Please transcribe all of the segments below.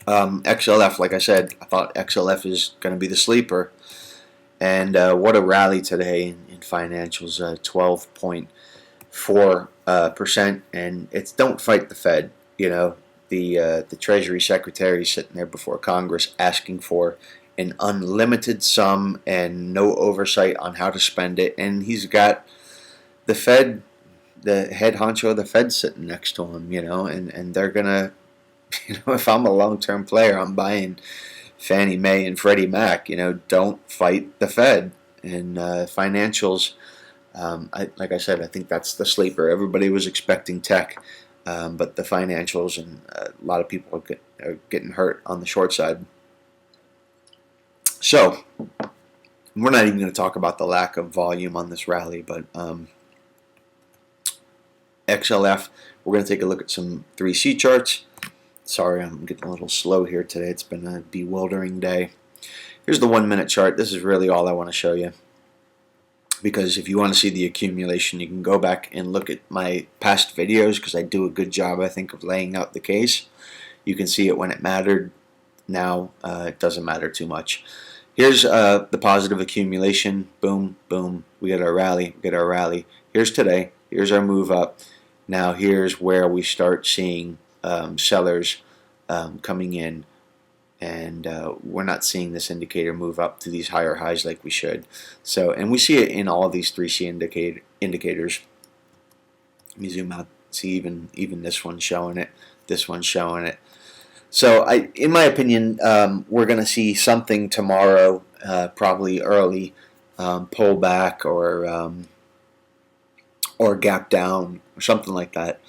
XLF, like I said, I thought XLF is going to be the sleeper. And what a rally today in financials, 12.4%. And it's don't fight the Fed. You know, the Treasury Secretary sitting there before Congress asking for an unlimited sum and no oversight on how to spend it. And he's got the Fed, the head honcho of the Fed, sitting next to him. And they're gonna, if I'm a long-term player, I'm buying Fannie Mae and Freddie Mac. Don't fight the Fed. And financials, like I said, I think that's the sleeper. Everybody was expecting tech, but the financials and a lot of people are getting hurt on the short side. So we're not even going to talk about the lack of volume on this rally, but XLF, we're going to take a look at some 3C charts. Sorry, I'm getting a little slow here today. It's been a bewildering day. Here's the 1 minute chart. This is really all I want to show you, because if you want to see the accumulation, you can go back and look at my past videos, because I do a good job, I think, of laying out the case. You can see it when it mattered. Now it doesn't matter too much. Here's the positive accumulation. Boom, boom. We get our rally. We get our rally. Here's today. Here's our move up. Now here's where we start seeing sellers coming in, and we're not seeing this indicator move up to these higher highs like we should. So, and we see it in all these 3C indicators. Let me zoom out. See, even this one's showing it. This one's showing it. So, in my opinion, we're going to see something tomorrow, probably early pullback or gap down or something like that.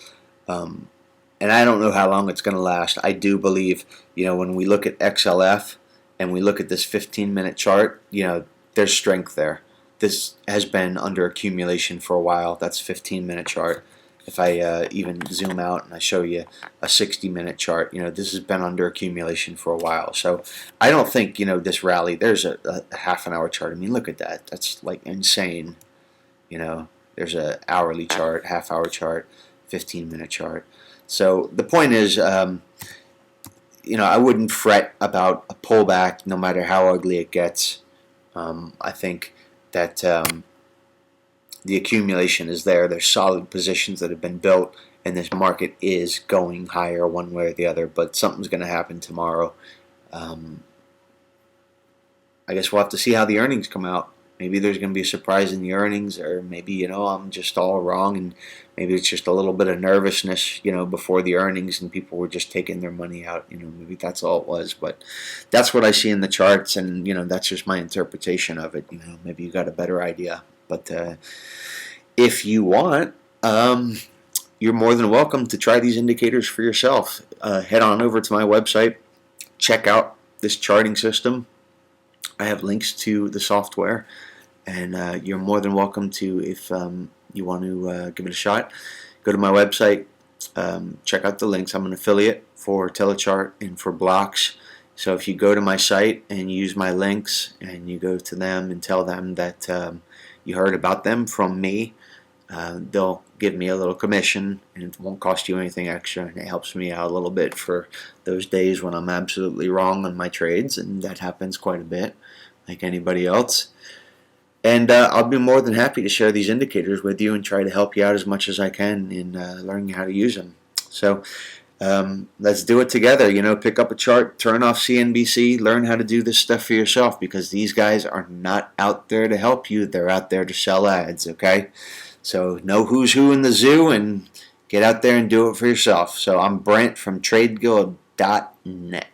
And I don't know how long it's going to last. I do believe, when we look at XLF and we look at this 15-minute chart, there's strength there. This has been under accumulation for a while. That's 15-minute chart. If I even zoom out and I show you a 60-minute chart, this has been under accumulation for a while. So I don't think, this rally, there's a half-an-hour chart. I mean, look at that. That's like insane. There's an hourly chart, half-hour chart, 15-minute chart. So the point is, I wouldn't fret about a pullback no matter how ugly it gets. I think that the accumulation is there. There's solid positions that have been built, and this market is going higher one way or the other, but something's going to happen tomorrow. I guess we'll have to see how the earnings come out. Maybe there's going to be a surprise in the earnings, or maybe, I'm just all wrong, and maybe it's just a little bit of nervousness, before the earnings, and people were just taking their money out. Maybe that's all it was. But that's what I see in the charts, and, that's just my interpretation of it. Maybe you got a better idea. But if you want, you're more than welcome to try these indicators for yourself. Head on over to my website, check out this charting system. I have links to the software, and you're more than welcome to, if you want to give it a shot, go to my website, check out the links. I'm an affiliate for Telechart and for Blocks. So if you go to my site and use my links and you go to them and tell them that you heard about them from me, they'll give me a little commission, and it won't cost you anything extra, and it helps me out a little bit for those days when I'm absolutely wrong on my trades, and that happens quite a bit, like anybody else. And I'll be more than happy to share these indicators with you and try to help you out as much as I can in learning how to use them. So let's do it together. Pick up a chart, turn off CNBC, learn how to do this stuff for yourself, because these guys are not out there to help you. They're out there to sell ads, okay? So know who's who in the zoo and get out there and do it for yourself. So I'm Brent from TradeGuild.net.